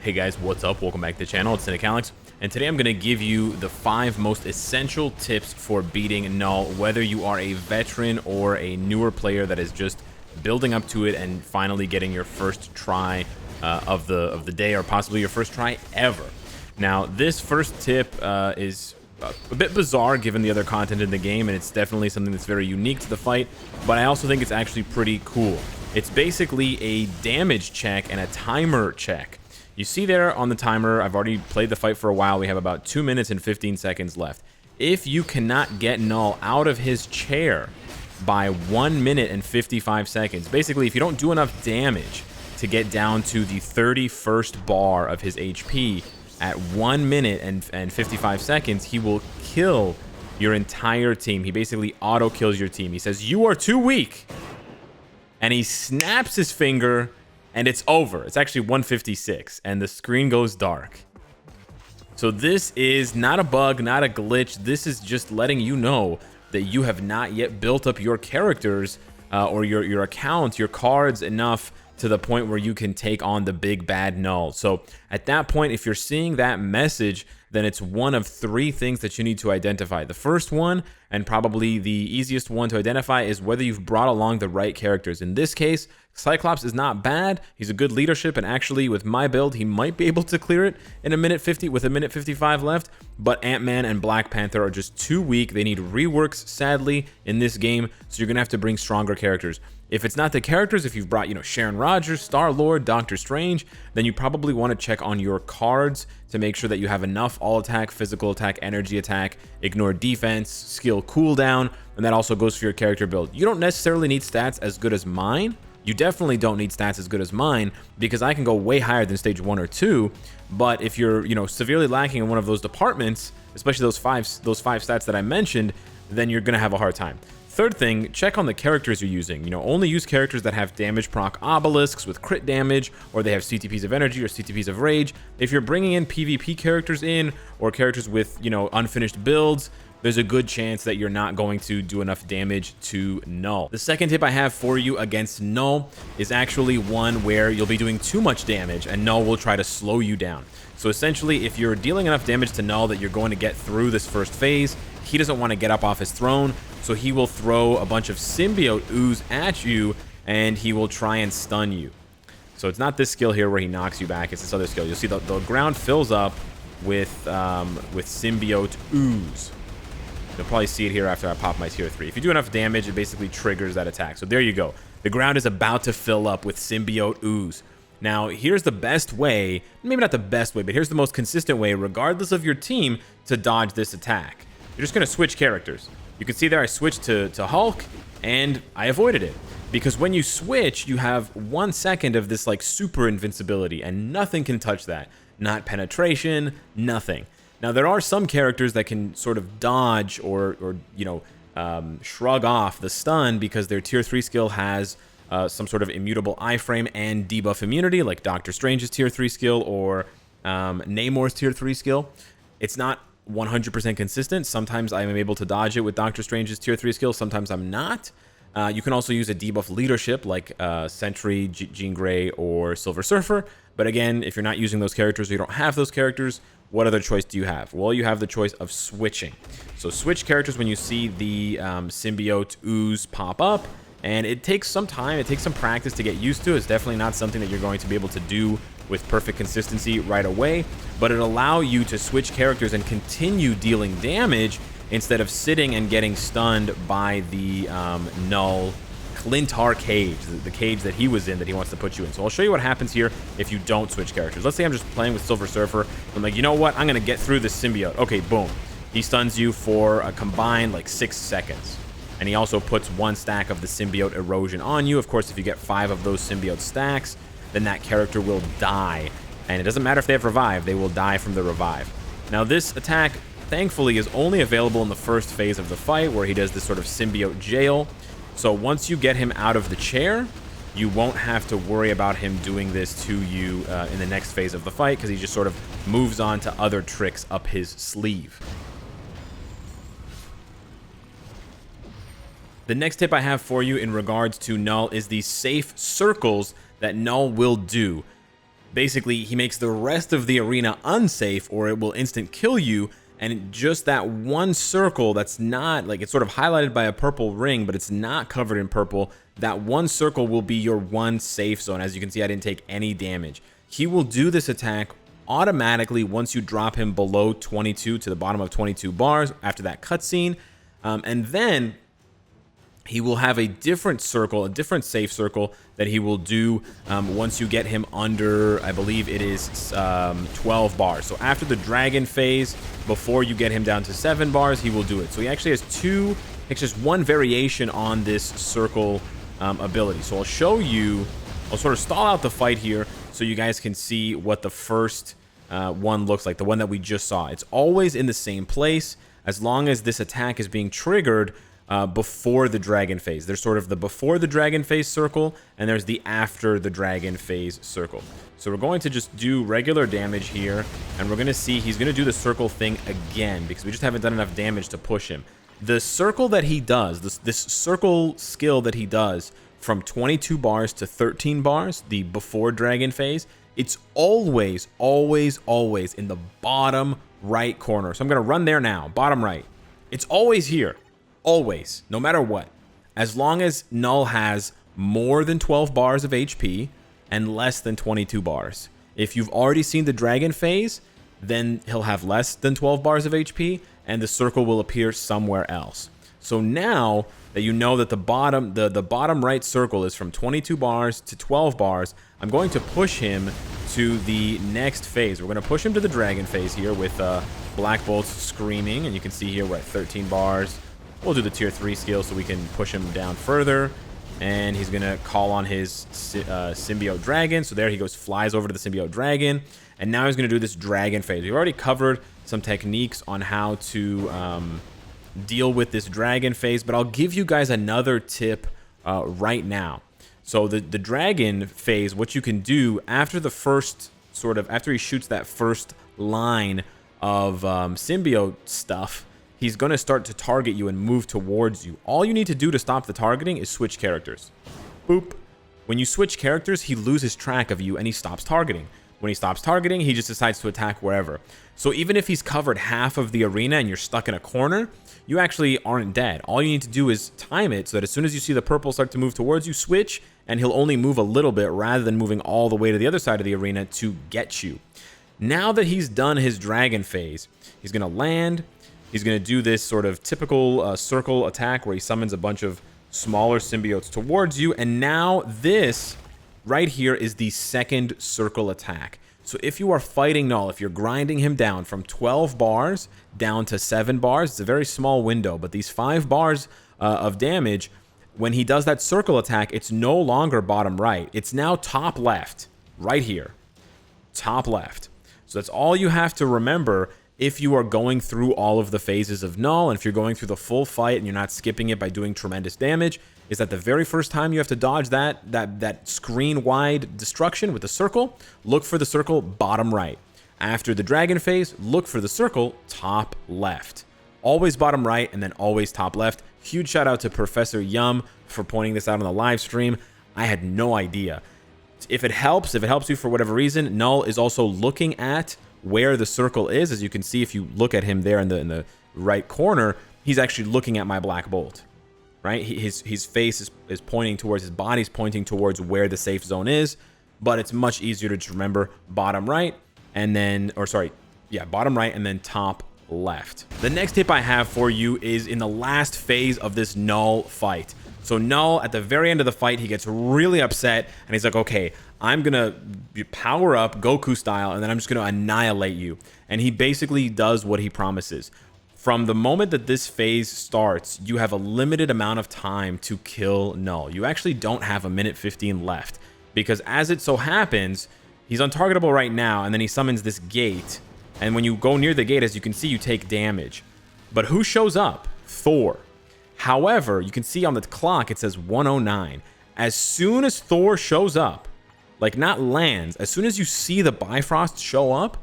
Hey guys, what's up? Welcome back to the channel. It's Cynicalex, and today I'm going to give you the 5 most essential tips for beating KNULL, whether you are a veteran or a newer player that is just building up to it and finally getting your first try of the day, or possibly your first try ever. Now, this first tip is a bit bizarre given the other content in the game, and it's definitely something that's very unique to the fight, but I also think it's actually pretty cool. It's basically a damage check and a timer check. You see there on the timer, I've already played the fight for a while. We have about 2 minutes and 15 seconds left. If you cannot get KNULL out of his chair by 1 minute and 55 seconds, basically if you don't do enough damage to get down to the 31st bar of his HP at 1 minute and 55 seconds, he will kill your entire team. He basically auto kills your team. He says, "You are too weak." And he snaps his finger, and it's over. It's actually 156, and the screen goes dark. So this is not a bug, not a glitch. This is just letting you know that you have not yet built up your characters or your account, your cards enough to the point where you can take on the big bad KNULL. So at that point, if you're seeing that message, then it's one of 3 things that you need to identify. The first one, and probably the easiest one to identify, is whether you've brought along the right characters. In this case, Cyclops is not bad. He's a good leadership, and actually with my build, he might be able to clear it in a minute 50 with a minute 55 left, but Ant-Man and Black Panther are just too weak. They need reworks, sadly, in this game, so you're gonna have to bring stronger characters. If it's not the characters, if you've brought, Sharon Rogers, Star-Lord, Doctor Strange, then you probably want to check on your cards to make sure that you have enough all attack, physical attack, energy attack, ignore defense, skill cooldown, and that also goes for your character build. You don't necessarily need stats as good as mine. You definitely don't need stats as good as mine, because I can go way higher than stage 1 or 2, but if you're, severely lacking in one of those departments, especially those five stats that I mentioned, then you're going to have a hard time. Third thing, check on the characters you're using. Only use characters that have damage proc obelisks with crit damage, or they have CTPs of energy or CTPs of rage. If you're bringing in PvP characters or characters with, unfinished builds, there's a good chance that you're not going to do enough damage to KNULL. The second tip I have for you against KNULL is actually one where you'll be doing too much damage and KNULL will try to slow you down. So essentially, if you're dealing enough damage to KNULL that you're going to get through this first phase, he doesn't want to get up off his throne, so he will throw a bunch of symbiote ooze at you, and he will try and stun you. So it's not this skill here where he knocks you back, it's this other skill. You'll see the ground fills up with symbiote ooze. You'll probably see it here after I pop my tier 3. If you do enough damage, it basically triggers that attack. So there you go. The ground is about to fill up with symbiote ooze. Now, here's the best way, maybe not the best way, but here's the most consistent way, regardless of your team, to dodge this attack. You're just going to switch characters. You can see there I switched to Hulk, and I avoided it. Because when you switch, you have 1 second of this like super invincibility, and nothing can touch that. Not penetration, nothing. Now, there are some characters that can sort of dodge or shrug off the stun because their tier 3 skill has some sort of immutable iframe and debuff immunity, like Doctor Strange's tier 3 skill or Namor's tier 3 skill. It's not 100% consistent. Sometimes I'm able to dodge it with Doctor Strange's tier 3 skill, sometimes I'm not. You can also use a debuff leadership like Sentry, Jean Grey, or Silver Surfer. But again, if you're not using those characters or you don't have those characters, what other choice do you have? Well, you have the choice of switching. So switch characters when you see the symbiote ooze pop up, and it takes some time, it takes some practice to get used to. It's definitely not something that you're going to be able to do with perfect consistency right away, but it'll allow you to switch characters and continue dealing damage instead of sitting and getting stunned by the KNULL Clintar cage, the cage that he was in that he wants to put you in. So I'll show you what happens here if you don't switch characters. Let's say I'm just playing with Silver Surfer. I'm like, you know what? I'm going to get through this symbiote. Okay, boom. He stuns you for a combined like 6 seconds. And he also puts 1 stack of the symbiote erosion on you. Of course, if you get 5 of those symbiote stacks, then that character will die. And it doesn't matter if they have revive, they will die from the revive. Now, this attack, thankfully, is only available in the first phase of the fight where he does this sort of symbiote jail. So once you get him out of the chair, you won't have to worry about him doing this to you in the next phase of the fight, because he just sort of moves on to other tricks up his sleeve. The next tip I have for you in regards to KNULL is the safe circles that KNULL will do. basically he makes the rest of the arena unsafe, or it will instant kill you. And just that one circle that's not, like, it's sort of highlighted by a purple ring, but it's not covered in purple. That one circle will be your one safe zone. As you can see, I didn't take any damage. He will do this attack automatically once you drop him below 22 to the bottom of 22 bars after that cutscene. And then he will have a different circle, a different safe circle that he will do once you get him under, I believe it is 12 bars. So after the dragon phase, before you get him down to 7 bars, he will do it. So he actually has two, it's just one variation on this circle ability. So I'll show you, I'll sort of stall out the fight here so you guys can see what the first one looks like, the one that we just saw. It's always in the same place as long as this attack is being triggered before the dragon phase. There's sort of the before the dragon phase circle, and there's the after the dragon phase circle. So we're going to just do regular damage here, and we're going to see he's going to do the circle thing again because we just haven't done enough damage to push him. The circle that he does, this circle skill that he does from 22 bars to 13 bars, the before dragon phase, it's always, always, always in the bottom right corner. So I'm going to run there now, bottom right. It's always here. Always, no matter what, as long as Null has more than 12 bars of HP and less than 22 bars. If you've already seen the dragon phase, then he'll have less than 12 bars of HP and the circle will appear somewhere else. So now that you know that the bottom right circle is from 22 bars to 12 bars, I'm going to push him to the next phase. We're going to push him to the dragon phase here with Black Bolt's screaming, and you can see here we're at 13 bars. We'll do the tier 3 skill so we can push him down further. And he's going to call on his symbiote dragon. So there he goes, flies over to the symbiote dragon. And now he's going to do this dragon phase. We've already covered some techniques on how to deal with this dragon phase. But I'll give you guys another tip right now. So the dragon phase, what you can do after the first after he shoots that first line of symbiote stuff, he's going to start to target you and move towards you. All you need to do to stop the targeting is switch characters. Boop. When you switch characters, he loses track of you and he stops targeting. When he stops targeting, he just decides to attack wherever. So even if he's covered half of the arena and you're stuck in a corner, you actually aren't dead. All you need to do is time it so that as soon as you see the purple start to move towards you, switch, and he'll only move a little bit rather than moving all the way to the other side of the arena to get you. Now that he's done his dragon phase, he's going to land. He's going to do this sort of typical circle attack where he summons a bunch of smaller symbiotes towards you. And now this right here is the second circle attack. So if you are fighting Null, if you're grinding him down from 12 bars down to 7 bars, it's a very small window. But these 5 bars of damage, when he does that circle attack, it's no longer bottom right. It's now top left, right here. Top left. So that's all you have to remember if you are going through all of the phases of Null, and if you're going through the full fight and you're not skipping it by doing tremendous damage, is that the very first time you have to dodge that screen-wide destruction with the circle, look for the circle bottom right. After the dragon phase, look for the circle top left. Always bottom right and then always top left. Huge shout out to Professor Yum for pointing this out on the live stream. I had no idea. If it helps you for whatever reason, Null is also looking at where the circle is. As you can see, if you look at him there in the right corner, he's actually looking at my Black Bolt, right? His face is pointing towards, his body's pointing towards where the safe zone is, but it's much easier to just remember bottom right and then, bottom right and then top left. The next tip I have for you is in the last phase of this Null fight. So Null, at the very end of the fight, he gets really upset and he's like, okay, I'm going to power up Goku style and then I'm just going to annihilate you. And he basically does what he promises. From the moment that this phase starts, you have a limited amount of time to kill Null. You actually don't have 1:15 left because as it so happens, he's untargetable right now and then he summons this gate. And when you go near the gate, as you can see, you take damage. But who shows up? Thor. However, you can see on the clock, it says 109. As soon as Thor shows up, like not lands, as soon as you see the Bifrost show up,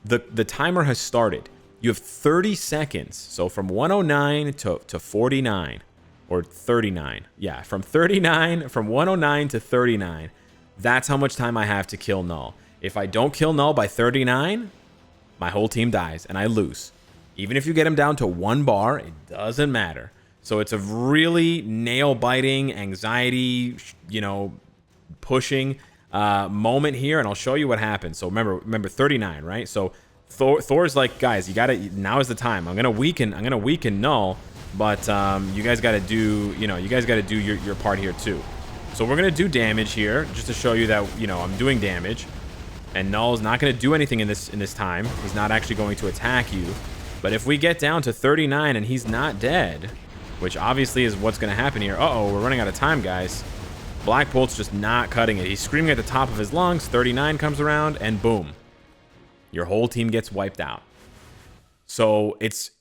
the timer has started. You have 30 seconds. So from 109 to 49 or 39. Yeah, from 109 to 39. That's how much time I have to kill Null. If I don't kill Null by 39, my whole team dies and I lose. Even if you get him down to 1 bar, it doesn't matter. So it's a really nail-biting, anxiety, you know, pushing moment here, and I'll show you what happens. So remember 39, right? So Thor's like, guys, you gotta, now is the time. I'm gonna weaken Null, but you guys gotta do, you know, you guys gotta do your part here too. So we're gonna do damage here just to show you that, you know, I'm doing damage, and Null's not gonna do anything in this time. He's not actually going to attack you. But if we get down to 39 and he's not dead, which obviously is what's gonna happen here. Uh-oh, we're running out of time, guys. Black Bolt's just not cutting it. He's screaming at the top of his lungs. 39 comes around, and boom, your whole team gets wiped out. So it's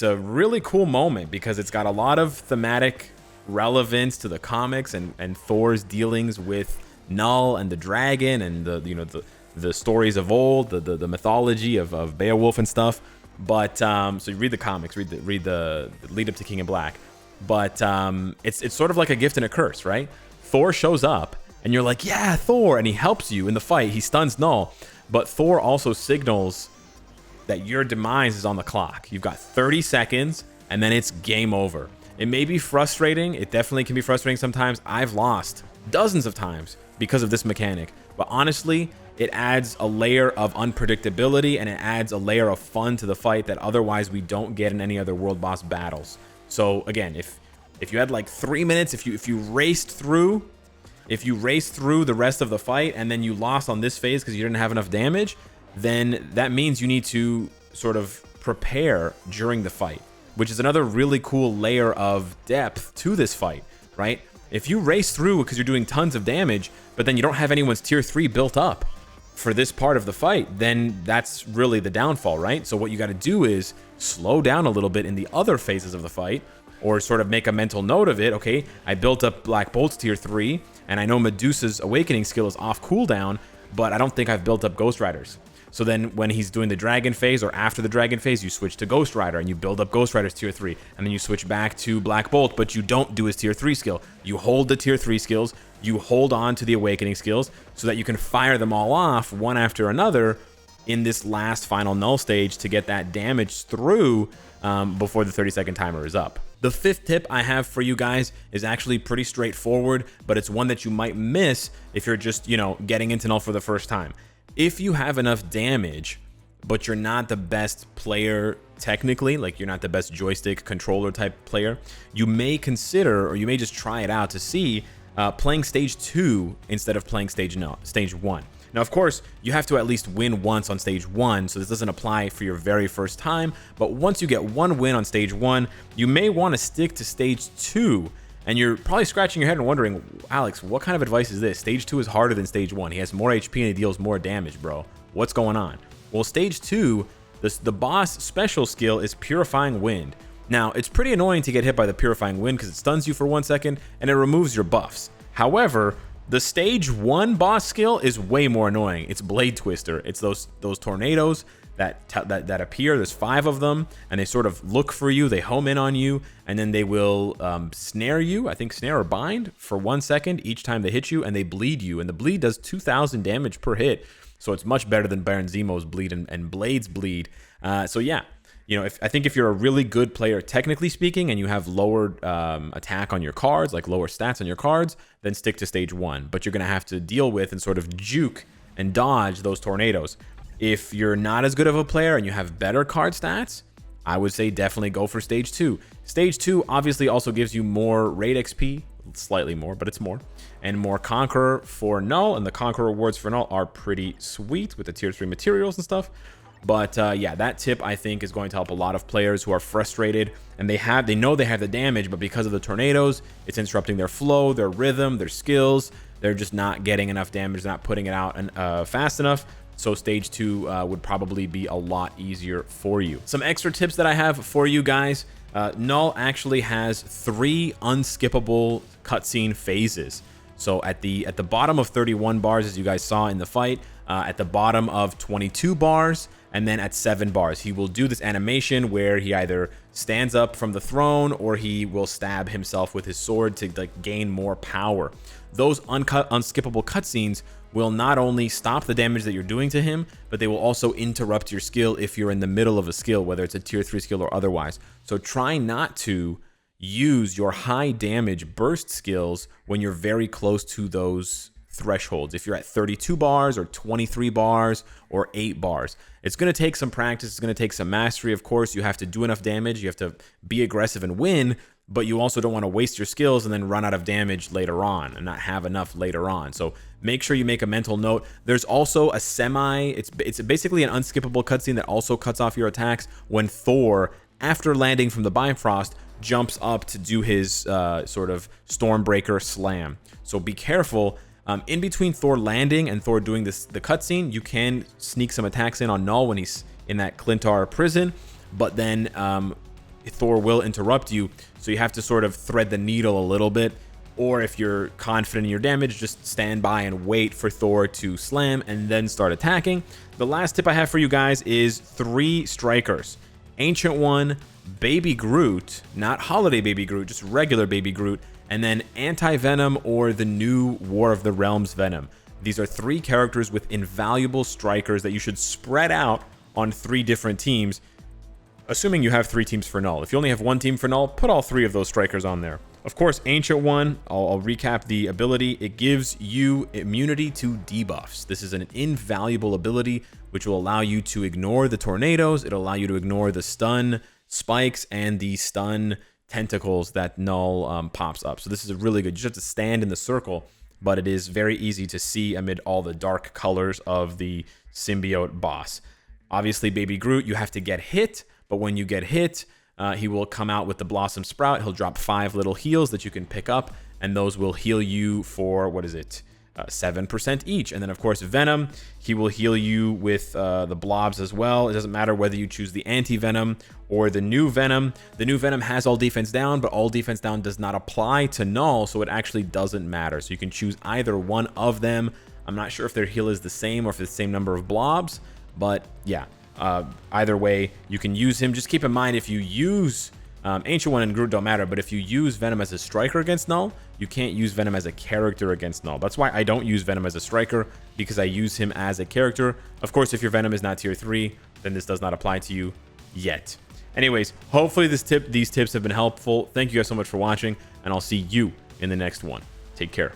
a really cool moment because it's got a lot of thematic relevance to the comics and Thor's dealings with Null and the dragon and the stories of old, the mythology of Beowulf and stuff. But so you read the comics, read the lead up to King in Black. But it's sort of like a gift and a curse, right? Thor shows up, and you're like, yeah, Thor, and he helps you in the fight. He stuns Null, but Thor also signals that your demise is on the clock. You've got 30 seconds, and then it's game over. It may be frustrating. It definitely can be frustrating sometimes. I've lost dozens of times because of this mechanic, but honestly, it adds a layer of unpredictability, and it adds a layer of fun to the fight that otherwise we don't get in any other world boss battles. So again, if you had like 3 minutes, if you raced through the rest of the fight and then you lost on this phase because you didn't have enough damage, then that means you need to sort of prepare during the fight, which is another really cool layer of depth to this fight, right? If you race through because you're doing tons of damage, but then you don't have anyone's tier 3 built up for this part of the fight, then that's really the downfall, right? So what you got to do is slow down a little bit in the other phases of the fight, or sort of make a mental note of it. Okay, I built up Black Bolt's tier 3, and I know Medusa's awakening skill is off cooldown, but I don't think I've built up Ghost Rider's. So then when he's doing the dragon phase or after the dragon phase, you switch to Ghost Rider and you build up Ghost Rider's tier 3, and then you switch back to Black Bolt, but you don't do his tier 3 skill. You hold the tier 3 skills, you hold on to the awakening skills so that you can fire them all off one after another in this last final Null stage to get that damage through before the 30-second timer is up. The 5th tip I have for you guys is actually pretty straightforward, but it's one that you might miss if you're just, you know, getting into Null for the first time. If you have enough damage, but you're not the best player technically, like you're not the best joystick controller type player, you may consider, or you may just try it out to see playing stage 2 instead of playing stage 1. Now, of course, you have to at least win once on stage 1, so this doesn't apply for your very first time, but once you get 1 win on stage 1, you may want to stick to stage 2, and you're probably scratching your head and wondering, Alex, what kind of advice is this? Stage 2 is harder than stage 1. He has more HP and he deals more damage, bro. What's going on? Well, stage 2, the boss special skill is Purifying Wind. Now, it's pretty annoying to get hit by the Purifying Wind because it stuns you for 1 second and it removes your buffs. However, the stage 1 boss skill is way more annoying. It's Blade Twister. It's those tornadoes that appear. There's 5 of them, and they sort of look for you. They home in on you, and then they will snare you. I think snare or bind for 1 second each time they hit you, and they bleed you. And the bleed does 2,000 damage per hit, so it's much better than Baron Zemo's bleed and Blade's bleed. So yeah. You know, I think if you're a really good player, technically speaking, and you have lower attack on your cards, like lower stats on your cards, then stick to stage 1. But you're going to have to deal with and sort of juke and dodge those tornadoes. If you're not as good of a player and you have better card stats, I would say definitely go for stage 2. Stage 2 obviously also gives you more raid XP, slightly more, but it's more, and more Conqueror for Null, and the Conqueror rewards for Null are pretty sweet with the tier 3 materials and stuff. But yeah, that tip I think is going to help a lot of players who are frustrated and they know they have the damage, but because of the tornadoes, it's interrupting their flow, their rhythm, their skills. They're just not getting enough damage, not putting it out fast enough. So stage 2 would probably be a lot easier for you. Some extra tips that I have for you guys. Null actually has 3 unskippable cutscene phases. So at the bottom of 31 bars, as you guys saw in the fight, at the bottom of 22 bars, and then at 7 bars, he will do this animation where he either stands up from the throne or he will stab himself with his sword to like gain more power. Those unskippable cutscenes will not only stop the damage that you're doing to him, but they will also interrupt your skill if you're in the middle of a skill, whether it's a tier 3 skill or otherwise. So try not to use your high damage burst skills when you're very close to those thresholds. If you're at 32 bars or 23 bars or 8 bars, it's going to take some practice. It's going to take some mastery. Of course, you have to do enough damage. You have to be aggressive and win, but you also don't want to waste your skills and then run out of damage later on and not have enough later on. So make sure you make a mental note. There's also a it's basically an unskippable cutscene that also cuts off your attacks when Thor, after landing from the Bifrost, jumps up to do his sort of Stormbreaker slam. So be careful. In between Thor landing and Thor doing the cutscene, you can sneak some attacks in on Null when he's in that Clintar prison, but then Thor will interrupt you, so you have to sort of thread the needle a little bit. Or if you're confident in your damage, just stand by and wait for Thor to slam and then start attacking. The last tip I have for you guys is 3 strikers. Ancient One, Baby Groot, not Holiday Baby Groot, just regular Baby Groot, and then Anti-Venom or the new War of the Realms Venom. These are 3 characters with invaluable strikers that you should spread out on 3 different teams, assuming you have 3 teams for Null. If you only have 1 team for Null, put all 3 of those strikers on there. Of course, Ancient One, I'll recap the ability. It gives you immunity to debuffs. This is an invaluable ability which will allow you to ignore the tornadoes. It'll allow you to ignore the stun spikes and the stun tentacles that Null pops up. So this is really good. You just have to stand in the circle, but it is very easy to see amid all the dark colors of the symbiote boss. Obviously, Baby Groot, you have to get hit, but when you get hit, he will come out with the Blossom Sprout. He'll drop 5 little heals that you can pick up, and those will heal you for, 7% each. And then, of course, Venom, he will heal you with the blobs as well. It doesn't matter whether you choose the anti-Venom or the new Venom. The new Venom has all defense down, but all defense down does not apply to Null, so it actually doesn't matter. So you can choose either one of them. I'm not sure if their heal is the same or if it's the same number of blobs, but yeah. Either way, you can use him. Just keep in mind, if you use Ancient One and Groot don't matter, but if you use Venom as a striker against Null, you can't use Venom as a character against Null. That's why I don't use Venom as a striker, because I use him as a character. Of course, if your Venom is not tier 3, then this does not apply to you yet. Anyways, hopefully these tips have been helpful. Thank you guys so much for watching, and I'll see you in the next one. Take care.